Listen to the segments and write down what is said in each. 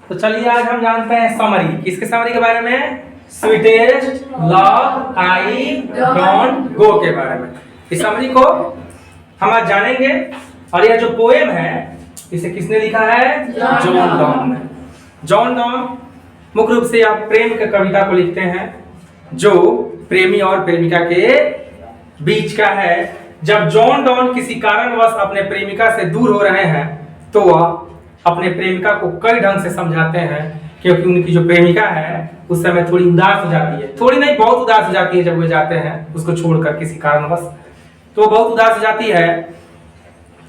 तो चलिए आज हम जानते हैं समरी। किसके समरी के बारे में? स्वीटेस्ट लव आई डोंट गो के बारे में। इस समरी को हम आज जानेंगे। और यह जो पोएम है इसे किसने लिखा है? जॉन डॉन ने। जॉन डॉन मुख्य रूप से आप प्रेम की कविता को लिखते हैं जो प्रेमी और प्रेमिका के बीच का है। जब जॉन डॉन किसी कारणवश अपने प्रेमिका से दूर हो रहे हैं तो वह अपने प्रेमिका को कई ढंग से समझाते हैं, क्योंकि उनकी जो प्रेमिका है उस समय थोड़ी उदास हो जाती है। थोड़ी नहीं, बहुत उदास हो जाती है जब वे जाते हैं उसको छोड़कर किसी कारणवश। तो बहुत उदास हो जाती है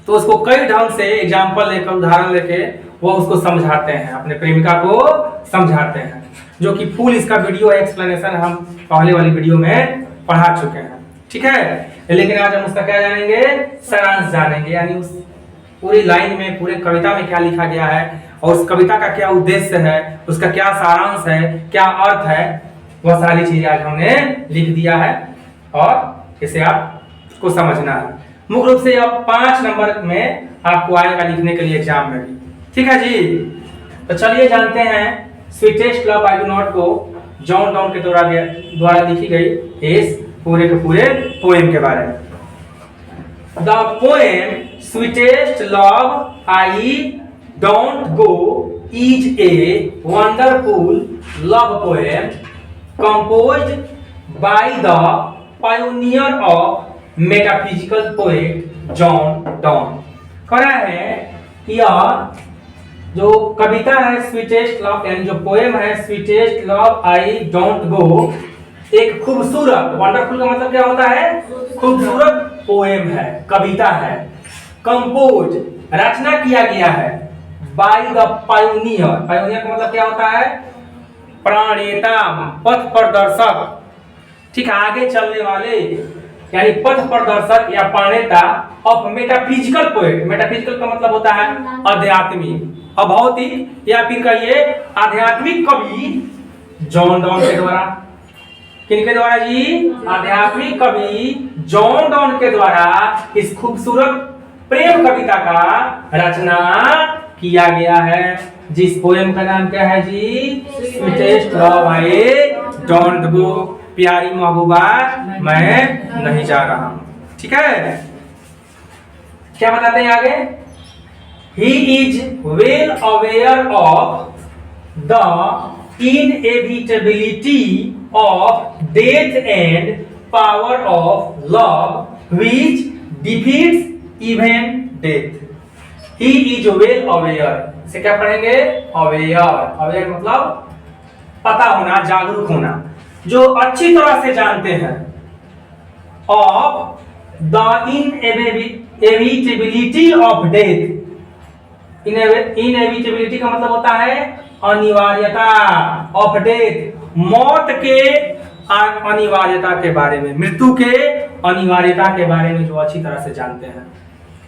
तो उसको कई ढंग से एग्जाम्पल लेकर, उदाहरण लेके वो उसको समझाते हैं, अपने प्रेमिका को समझाते हैं। जो कि फुल इसका वीडियो एक्सप्लेनेशन हम पहले वाली वीडियो में पढ़ा चुके हैं, ठीक है। लेकिन आज हम उसका क्या जानेंगे? सारांश जानेंगे, यानी उस पूरी लाइन में, पूरे कविता में क्या लिखा गया है और उस कविता का क्या उद्देश्य है, उसका क्या सारांश है, क्या अर्थ है, वह सारी चीजें आज हमने लिख दिया है और इसे आपको समझना है। मुख्य रूप से यह 5 नंबर में आपको आएगा लिखने के लिए एग्जाम में भी, ठीक है जी। तो चलिए जानते हैं sweetest love I do not को जॉन डॉन के द्वारा लिखी गई इस पूरे के पूरे पोएम के बारे में। The poem sweetest love I don't go is a wonderful love poem composed by the pioneer of metaphysical poet John Donne। कह रहा है कि यह जो कविता है स्वीटेस्ट लव, यानी जो पोएम है स्वीटेस्ट लव आई डोंट गो, एक खूबसूरत, वंडरफुल का मतलब क्या होता है? खूबसूरत पोएम है, कविता है। कंपोज, रचना किया गया है बाय द पायोनियर। पायोनियर का मतलब क्या होता है? प्रणेता, पथ प्रदर्शक, ठीक, आगे चलने वाले, यानी पथ प्रदर्शक या प्रणेता ऑफ मेटाफिजिकल पोएट। मेटाफिजिकल का मतलब होता है आध्यात्मिक, अभौतिक, या फिर कहिए आध्यात्मिक कवि जॉन डॉन के द्वारा। किनके द्वारा जी? आध्यात्मिक कवि जॉन डॉन के द्वारा इस खूबसूरत प्रेम कविता का रचना किया गया है, जिस पोएम का नाम क्या है जी? Sweetest love I don't go, प्यारी महबूबा मैं नहीं जा रहा हूं, ठीक है। क्या बताते हैं आगे? He is well aware of the inevitability of death and power of love which defeats even death। He is well aware, इसे क्या पढ़ेंगे? अवेयर। अवेयर मतलब पता होना, जागरूक होना, जो अच्छी तरह से जानते हैं। of the inevitability of death। Inevitability का मतलब होता है अनिवार्यता, ऑफ डेथ, मौत के अनिवार्यता के बारे में, मृत्यु के अनिवार्यता के बारे में जो अच्छी तरह से जानते हैं।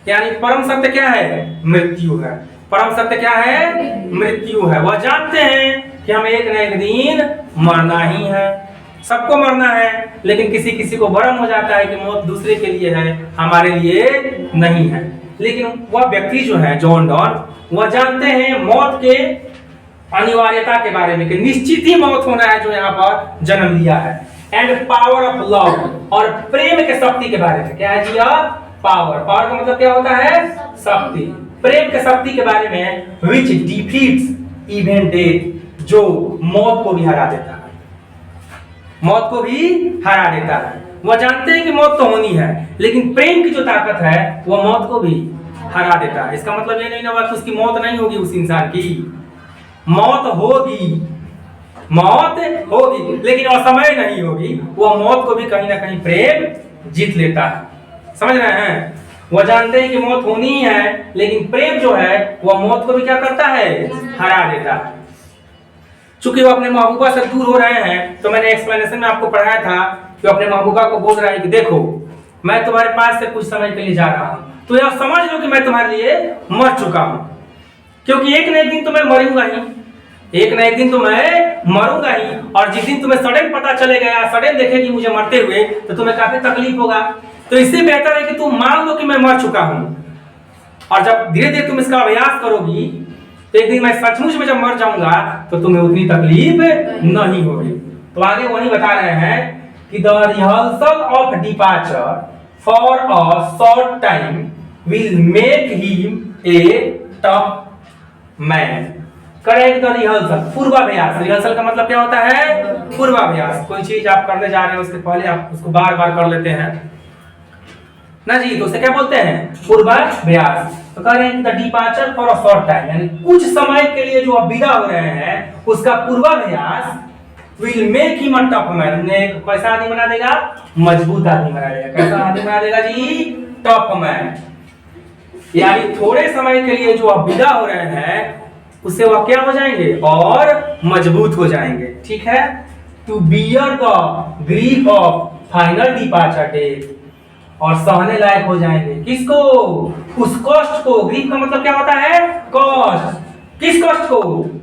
यानी परम सत्य क्या है? मृत्यु है। परम सत्य क्या है? मृत्यु है। वह जानते हैं कि हमें एक न एक दिन मरना ही है, सबको मरना है, लेकिन किसी किसी को भ्रम हो जाता है कि मौत दूसरे के लिए है, हमारे लिए नहीं है। लेकिन वह व्यक्ति जो है जॉन डॉन, वह जानते हैं मौत के अनिवार्यता के बारे में कि निश्चित ही मौत होना है जो यहाँ पर जन्म लिया है। एंड पावर ऑफ लव, और प्रेम के शक्ति के बारे में। क्या है जी? पावर। पावर का मतलब क्या होता है? शक्ति। प्रेम के शक्ति के बारे में which defeats even death, जो मौत को भी हरा देता है, मौत को भी हरा देता है। वह जानते हैं कि मौत तो होनी है, लेकिन प्रेम की जो ताकत है वह मौत को भी हरा देता है। इसका मतलब ये नहीं ना कि उसकी मौत नहीं होगी, उस इंसान की मौत होगी, मौत होगी, लेकिन असमय नहीं होगी। वह मौत को भी कहीं ना कहीं प्रेम जीत लेता है, समझ रहे हैं। वह जानते हैं कि मौत होनी ही है, लेकिन प्रेम जो है वह मौत को भी क्या करता है? हरा देता है। चूंकि वो अपने महबूबा से दूर हो रहे हैं, तो मैंने एक्सप्लेनेशन में आपको पढ़ाया था कि अपने महबूबा को बोल रहा है कि देखो मैं तुम्हारे पास से कुछ समय के लिए जा रहा हूं, तो यह समझ लो कि मैं तुम्हारे लिए मर चुका हूं, क्योंकि एक न एक दिन तो मैं मरूंगा ही, एक न एक दिन तो मैं मरूंगा ही। और जिस दिन तुम्हें सडन पता चलेगा या सडन देखेगी मुझे मरते हुए, तो तुम्हें काफी तकलीफ होगा। तो इससे बेहतर है कि तुम मान लो कि मैं मर चुका हूं, और जब धीरे धीरे तुम इसका अभ्यास करोगी तो एक दिन मैं सचमुच में जब मर जाऊंगा तो तुम्हें उतनी तकलीफ नहीं होगी। तो आगे वही बता रहे हैं कि the rehearsal of departure for a short time will make him a tough man. Correct the rehearsal, पूर्वाभ्यास। रिहर्सल का मतलब क्या होता है? पूर्वाभ्यास। कोई चीज आप करने जा रहे हैं उसके पहले आप उसको बार बार कर लेते हैं ना जी, तो उसे क्या बोलते हैं? पूर्वाभ्यास। तो कह रहे हैं the departure for a short time, यानी कुछ समय के लिए जो अब विदा हो रहे हैं उसका पूर्वाभ्यास will make him a tough man, उन्हें कैसा आदमी बना देगा? मजबूत आदमी बना देगा। कैसा आदमी बना देगा जी? Tough man. यानी थोड़े समय के लिए जो अब विदा हो रहे हैं उससे वह क्या हो जाएंगे? और मजबूत हो जाएंगे। ठीक है। To bear the grief of final departure date, और सहने लायक हो जाएंगे। किसको? उस कष्ट को। ग्रीफ का मतलब क्या होता है? कष्ट। किस कष्ट को?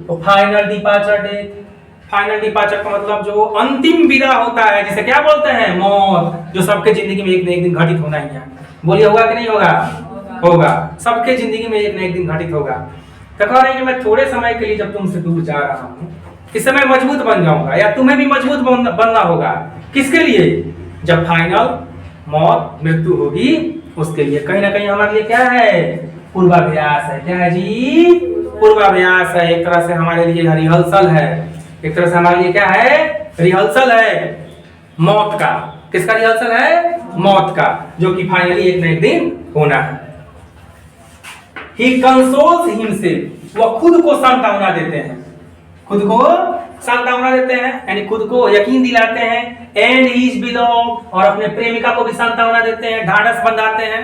तो final departure date. Final departure का मतलब जो अंतिम विदा होता है, जिसे क्या बोलते हैं? मौत। जो सबके जिंदगी में एक न एक दिन घटित होना ही है। बोलिए होगा कि नहीं होगा? होगा। सबके जिंदगी में एक न एक दिन घटित होगा। तो कह रहे हैं कि मैं थोड़े समय के लिए जब तुमसे दूर जा रहा हूं इस समय मजबूत बन जाऊंगा, या तुम्हें भी मजबूत बनना होगा। किसके लिए? जब फाइनल मौत, मृत्यु होगी उसके लिए। कहीं ना कहीं हमारे लिए क्या है? पूर्वाभ्यास है। क्या है जी? पूर्वाभ्यास है। एक तरह से हमारे लिए रिहर्सल है। एक तरह से हमारे लिए क्या है? रिहर्सल है मौत का। किसका रिहर्सल है? मौत का, जो कि फाइनली एक न एक दिन होना है। He consoles himself, वह खुद को सांत्वना देते हैं। खुद को सांत्वना देते हैं यानी खुद को यकीन दिलाते हैं। एंड हिज बिलोंग, और अपने प्रेमिका को भी सांत्वना देते हैं, ढाढ़स बंधाते हैं।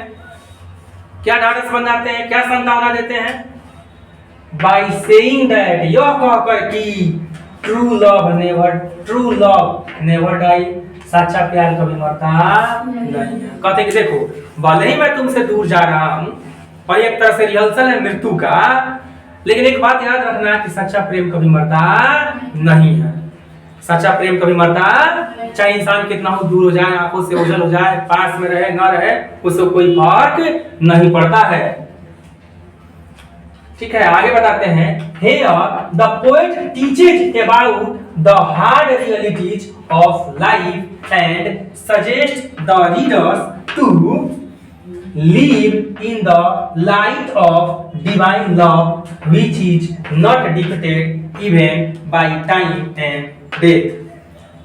क्या ढाढ़स बंधाते हैं? क्या सांत्वना देते हैं? बाय सेइंग दैट, यह कहकर कि ट्रू लव नेवर डाई, सच्चा प्यार कभी मरता नहीं है। कहते कि देखो, भले ही मैं तुमसे दूर जा रहा हूं और एक तरह से रिहर्सल है मृत्यु का, लेकिन एक बात याद रखना कि सच्चा प्रेम कभी मरता नहीं है। सच्चा प्रेम कभी मरता, चाहे इंसान कितना हो दूर हो जाए, आंखों से ओझल हो जाए, पास में रहे न रहे, उससे कोई फर्क नहीं पड़ता है। ठीक है, आगे बताते हैं। Here the poet teaches about the hard realities of life and suggests the readers to live in the light of divine love, which is not dictated even by time and death।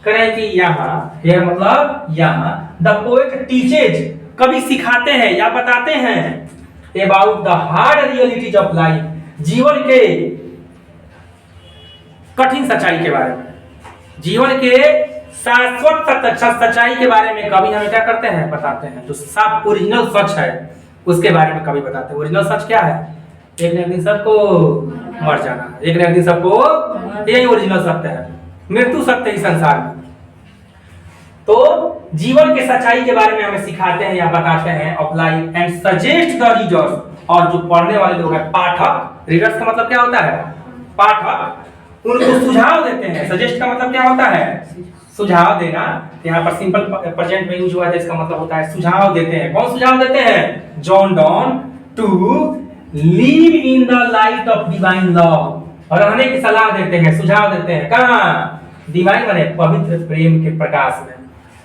करें कि यहाँ यह मतलब यहाँ the poet teaches, कभी सिखाते हैं या बताते हैं about the hard realities of life, जीवन के कठिन सच्चाई के बारे में, जीवन के शाश्वत सच्चाई के बारे में कभी हमें क्या करते हैं? बताते हैं। जो साफ ओरिजिनल सच है उसके बारे में कभी बताते हैं। ओरिजिनल सच क्या है? एक न एक दिन सबको मर जाना, एक न एक दिन सबको, यही ओरिजिनल सत्य है। मृत्यु सत्य ही संसार में। तो जीवन के सच्चाई के बारे में हमें सिखाते हैं या बताते हैं of life and suggest the readers, और जो पढ़ने वाले लोग हैं, पाठक। रीडर्स का मतलब क्या होता है? पाठक। उनको सुझाव देते हैं। सजेस्ट का मतलब क्या होता है? सुझाव देना। यहाँ पर सिंपल प्रेजेंट में यूज हुआ है, इसका मतलब होता है सुझाव देते हैं। कौन सुझाव देते हैं? John Donne. To live in the light of divine love, और रहने की सलाह देते हैं, सुझाव देते हैं। कहाँ? डिवाइन माने पवित्र प्रेम के प्रकाश में।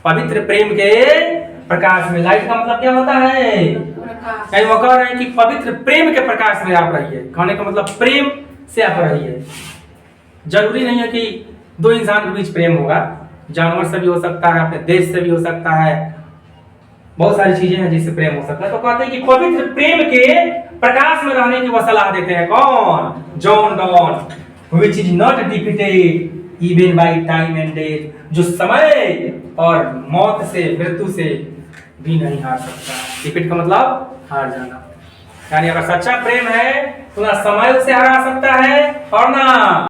पवित्र प्रेम के प्रकाश में। लाइट का मतलब क्या होता है? प्रकाश। वो कह रहे हैं कि पवित्र प्रेम के प्रकाश में आप रहिए। कहने का मतलब प्रेम से आप रहिए। जरूरी नहीं है कि दो इंसान के बीच प्रेम होगा, जानवर से भी हो सकता है, अपने देश से भी हो सकता है, बहुत सारी चीजें हैं जिससे प्रेम हो सकता है। तो कहते हैं कि पवित्र प्रेम के प्रकाश में रहने की वो सलाह देते हैं। कौन? John Donne. which is not defeated even by time and death, जो समय और मौत से, मृत्यु से भी नहीं हार सकता। डिफीट का मतलब हार जाना। यानी अगर सच्चा प्रेम है तो ना समय उसे हरा सकता है और ना